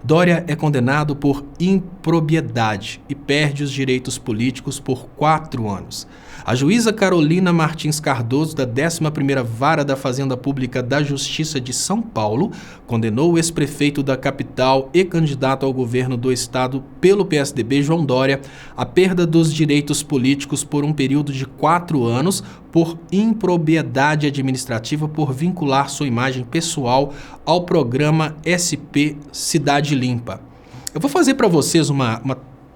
Dória é condenado por impropriedade e perde os direitos políticos por 4 anos. A juíza Carolina Martins Cardoso, da 11ª Vara da Fazenda Pública da Justiça de São Paulo, condenou o ex-prefeito da capital e candidato ao governo do estado pelo PSDB, João Dória, à perda dos direitos políticos por um período de 4 anos por impropriedade administrativa por vincular sua imagem pessoal ao programa SP Cidade Limpa. Eu vou fazer para vocês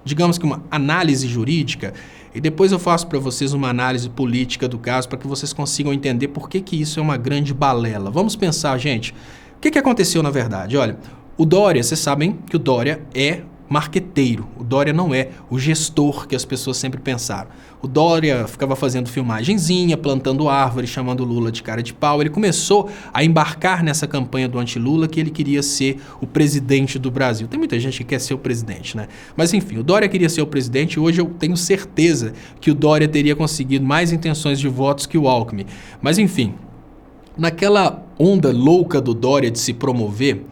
digamos que uma análise jurídica e depois eu faço para vocês uma análise política do caso para que vocês consigam entender por que isso é uma grande balela. Vamos pensar, gente, o que aconteceu na verdade? Olha, o Dória, vocês sabem que o Dória é marqueteiro, o Dória não é o gestor que as pessoas sempre pensaram. O Dória ficava fazendo filmagenzinha, plantando árvore, chamando Lula de cara de pau. Ele começou a embarcar nessa campanha do anti-Lula que ele queria ser o presidente do Brasil. Tem muita gente que quer ser o presidente, né? Mas enfim, o Dória queria ser o presidente e hoje eu tenho certeza que o Dória teria conseguido mais intenções de votos que o Alckmin. Mas enfim, naquela onda louca do Dória de se promover,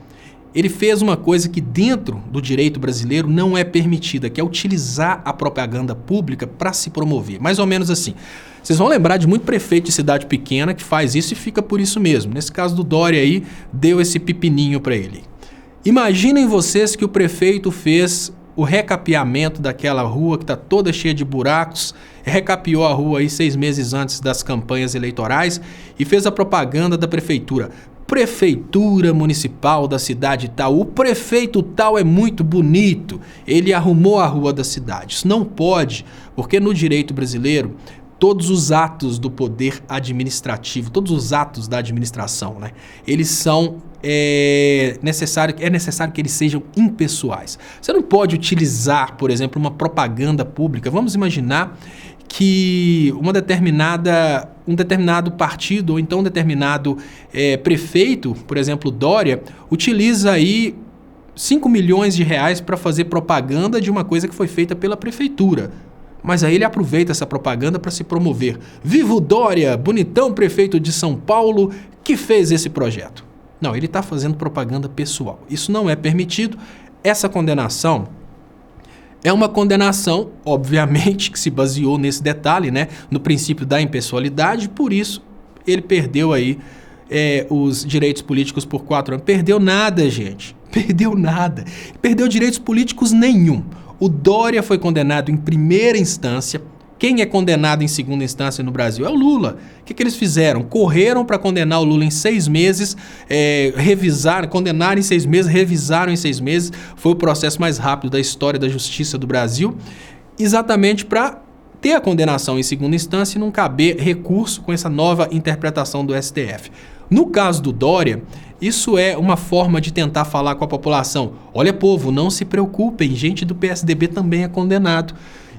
ele fez uma coisa que dentro do direito brasileiro não é permitida, que é utilizar a propaganda pública para se promover. Mais ou menos assim. Vocês vão lembrar de muito prefeito de cidade pequena que faz isso e fica por isso mesmo. Nesse caso do Dória aí, deu esse pepininho para ele. Imaginem vocês que o prefeito fez o recapeamento daquela rua que está toda cheia de buracos, recapeou a rua aí 6 meses antes das campanhas eleitorais e fez a propaganda da prefeitura. Prefeitura municipal da cidade tal, o prefeito tal é muito bonito, ele arrumou a rua da cidade. Isso não pode, porque no direito brasileiro, todos os atos do poder administrativo, todos os atos da administração, né, eles são necessário que eles sejam impessoais. Você não pode utilizar, por exemplo, uma propaganda pública. Vamos imaginar que um determinado partido ou então um determinado prefeito, por exemplo, Dória, utiliza aí 5 milhões de reais para fazer propaganda de uma coisa que foi feita pela prefeitura. Mas aí ele aproveita essa propaganda para se promover. Viva o Dória, bonitão prefeito de São Paulo, que fez esse projeto. Não, ele está fazendo propaganda pessoal. Isso não é permitido. Essa condenação é uma condenação, obviamente, que se baseou nesse detalhe, né, no princípio da impessoalidade, por isso ele perdeu aí os direitos políticos por 4 anos. Perdeu nada, gente. Perdeu nada. Perdeu direitos políticos nenhum. O Dória foi condenado em primeira instância. Quem é condenado em segunda instância no Brasil é o Lula. O que eles fizeram? Correram para condenar o Lula em 6 meses, condenaram em 6 meses, revisaram em 6 meses. Foi o processo mais rápido da história da justiça do Brasil, exatamente para ter a condenação em segunda instância e não caber recurso com essa nova interpretação do STF. No caso do Dória, isso é uma forma de tentar falar com a população. Olha, povo, não se preocupem, gente do PSDB também é condenado.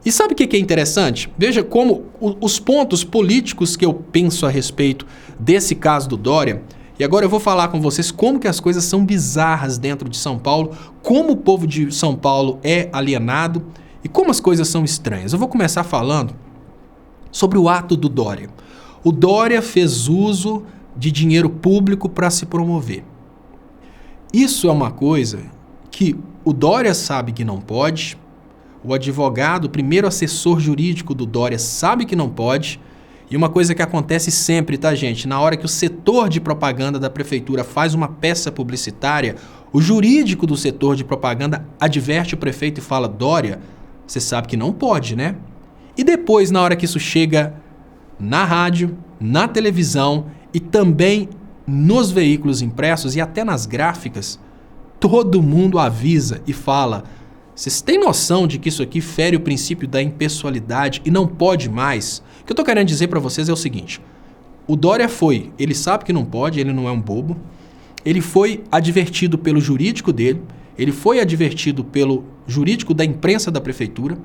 E sabe o que é interessante? Veja como os pontos políticos que eu penso a respeito desse caso do Dória, e agora eu vou falar com vocês como que as coisas são bizarras dentro de São Paulo, como o povo de São Paulo é alienado e como as coisas são estranhas. Eu vou começar falando sobre o ato do Dória. O Dória fez uso de dinheiro público para se promover. Isso é uma coisa que o Dória sabe que não pode. O advogado, o primeiro assessor jurídico do Dória sabe que não pode. E uma coisa que acontece sempre, tá, gente? Na hora que o setor de propaganda da prefeitura faz uma peça publicitária, o jurídico do setor de propaganda adverte o prefeito e fala: Dória, você sabe que não pode, né? E depois, na hora que isso chega na rádio, na televisão e também nos veículos impressos e até nas gráficas, todo mundo avisa e fala: vocês têm noção de que isso aqui fere o princípio da impessoalidade e não pode mais? O que eu tô querendo dizer para vocês é o seguinte: o Dória ele sabe que não pode, ele não é um bobo, ele foi advertido pelo jurídico dele, ele foi advertido pelo jurídico da imprensa da prefeitura,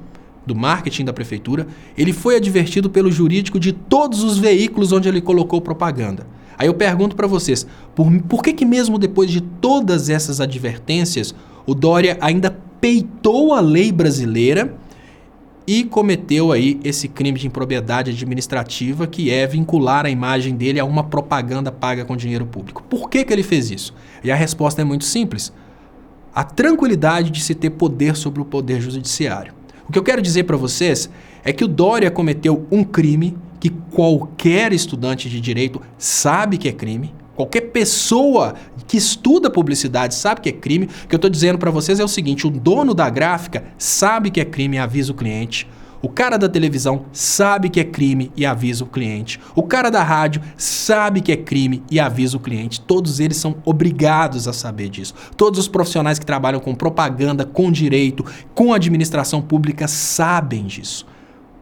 do marketing da prefeitura, ele foi advertido pelo jurídico de todos os veículos onde ele colocou propaganda. Aí eu pergunto para vocês, por que mesmo depois de todas essas advertências, o Dória ainda peitou a lei brasileira e cometeu aí esse crime de improbidade administrativa, que é vincular a imagem dele a uma propaganda paga com dinheiro público? Por que ele fez isso? E a resposta é muito simples. a tranquilidade de se ter poder sobre o poder judiciário. O que eu quero dizer para vocês é que o Dória cometeu um crime que qualquer estudante de direito sabe que é crime, qualquer pessoa que estuda publicidade sabe que é crime. O que eu estou dizendo para vocês é o seguinte: o dono da gráfica sabe que é crime e avisa o cliente. O cara da televisão sabe que é crime e avisa o cliente. O cara da rádio sabe que é crime e avisa o cliente. Todos eles são obrigados a saber disso. Todos os profissionais que trabalham com propaganda, com direito, com administração pública sabem disso.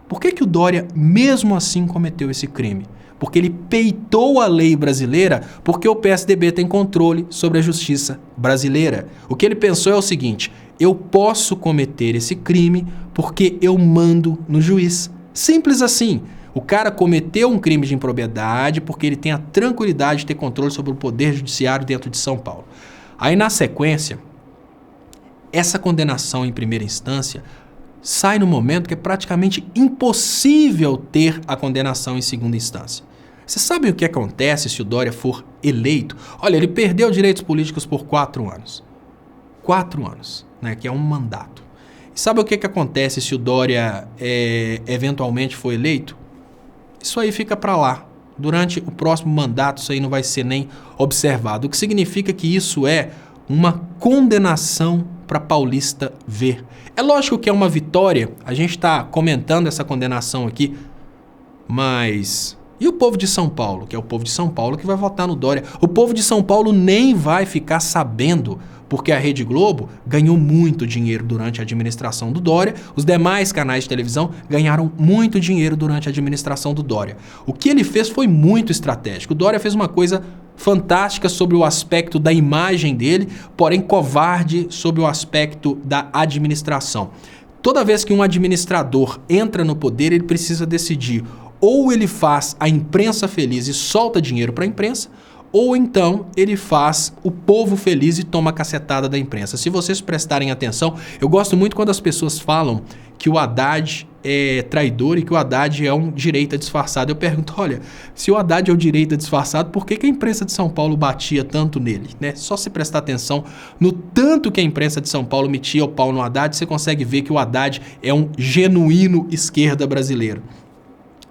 Por que o Dória, mesmo assim, cometeu esse crime? Porque ele peitou a lei brasileira, porque o PSDB tem controle sobre a justiça brasileira. O que ele pensou é o seguinte: eu posso cometer esse crime porque eu mando no juiz. Simples assim. O cara cometeu um crime de improbidade porque ele tem a tranquilidade de ter controle sobre o poder judiciário dentro de São Paulo. Aí, na sequência, essa condenação em primeira instância sai no momento que é praticamente impossível ter a condenação em segunda instância. Vocês sabem o que acontece se o Dória for eleito? Olha, ele perdeu direitos políticos por 4 anos. 4 anos, né, que é um mandato. E sabe o que acontece se o Dória eventualmente for eleito? Isso aí fica para lá. Durante o próximo mandato isso aí não vai ser nem observado. O que significa que isso é uma condenação para paulista ver. É lógico que é uma vitória, a gente está comentando essa condenação aqui, mas e o povo de São Paulo? Que é o povo de São Paulo que vai votar no Dória. O povo de São Paulo nem vai ficar sabendo, porque a Rede Globo ganhou muito dinheiro durante a administração do Dória, os demais canais de televisão ganharam muito dinheiro durante a administração do Dória. O que ele fez foi muito estratégico. O Dória fez uma coisa fantástica sobre o aspecto da imagem dele, porém covarde sobre o aspecto da administração. Toda vez que um administrador entra no poder, ele precisa decidir: ou ele faz a imprensa feliz e solta dinheiro para a imprensa, ou então ele faz o povo feliz e toma a cacetada da imprensa. Se vocês prestarem atenção, eu gosto muito quando as pessoas falam que o Haddad é traidor e que o Haddad é um direita disfarçado. Eu pergunto, olha, se o Haddad é o direita disfarçado, por que a imprensa de São Paulo batia tanto nele? Né? Só se prestar atenção no tanto que a imprensa de São Paulo metia o pau no Haddad, você consegue ver que o Haddad é um genuíno esquerda brasileiro.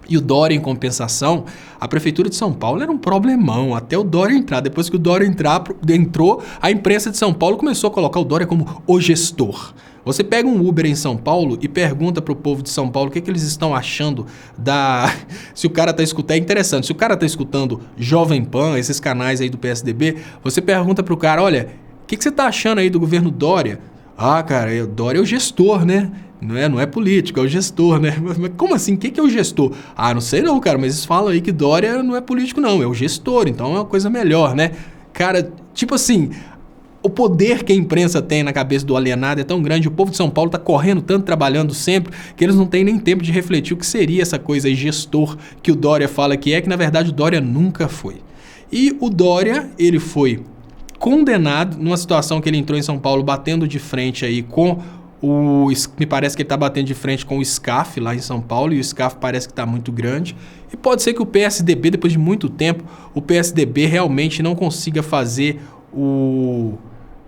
E o Dória, em compensação, a Prefeitura de São Paulo era um problemão, até o Dória entrar. Depois que o Dória entrou, a imprensa de São Paulo começou a colocar o Dória como o gestor. Você pega um Uber em São Paulo e pergunta pro povo de São Paulo o que eles estão achando da... Se o cara tá escutando... É interessante, se o cara tá escutando Jovem Pan, esses canais aí do PSDB, você pergunta pro cara, olha, o que você tá achando aí do governo Dória? Ah, cara, o Dória é o gestor, né? Não é político, é o gestor, né? Mas como assim? O que é o gestor? Ah, não sei não, cara, mas eles falam aí que Dória não é político não, é o gestor, então é uma coisa melhor, né? Cara, tipo assim, o poder que a imprensa tem na cabeça do alienado é tão grande, o povo de São Paulo tá correndo tanto, trabalhando sempre, que eles não têm nem tempo de refletir o que seria essa coisa aí, gestor, que o Dória fala que na verdade o Dória nunca foi. E o Dória, ele foi condenado numa situação que ele entrou em São Paulo batendo de frente aí com me parece que ele está batendo de frente com o SCAF lá em São Paulo, e o SCAF parece que está muito grande. E pode ser que o PSDB, depois de muito tempo, o PSDB realmente não consiga fazer o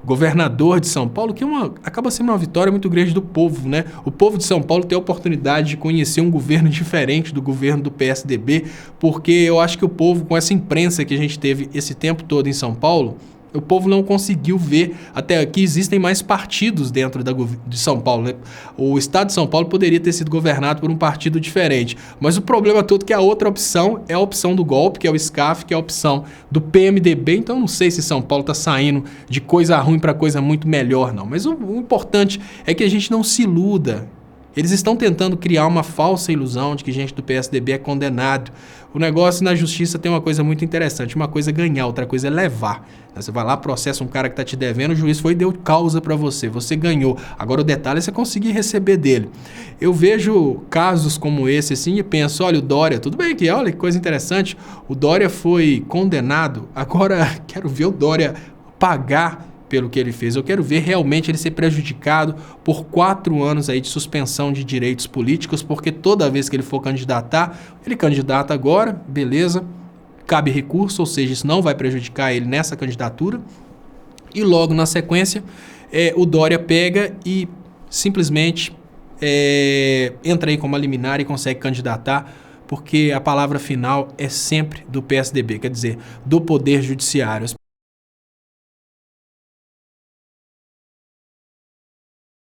governador de São Paulo, que acaba sendo uma vitória muito grande do povo, né? O povo de São Paulo tem a oportunidade de conhecer um governo diferente do governo do PSDB, porque eu acho que o povo, com essa imprensa que a gente teve esse tempo todo em São Paulo, o povo não conseguiu ver até que existem mais partidos dentro de São Paulo, né? O estado de São Paulo poderia ter sido governado por um partido diferente, mas o problema todo é que a outra opção é a opção do golpe, que é o SCAF, que é a opção do PMDB, então não sei se São Paulo está saindo de coisa ruim para coisa muito melhor não, mas o importante é que a gente não se iluda. Eles estão tentando criar uma falsa ilusão de que gente do PSDB é condenado. O negócio na justiça tem uma coisa muito interessante. Uma coisa é ganhar, outra coisa é levar. Você vai lá, processa um cara que está te devendo, o juiz foi e deu causa para você. Você ganhou. Agora o detalhe é você conseguir receber dele. Eu vejo casos como esse assim e penso, olha, o Dória, tudo bem aqui, olha que coisa interessante. O Dória foi condenado, agora quero ver o Dória pagar pelo que ele fez. Eu quero ver realmente ele ser prejudicado por 4 anos aí de suspensão de direitos políticos, porque toda vez que ele for candidatar, ele candidata agora, beleza, cabe recurso, ou seja, isso não vai prejudicar ele nessa candidatura, e logo na sequência o Dória pega e simplesmente entra aí como a liminar e consegue candidatar, porque a palavra final é sempre do PSDB, quer dizer, do Poder Judiciário.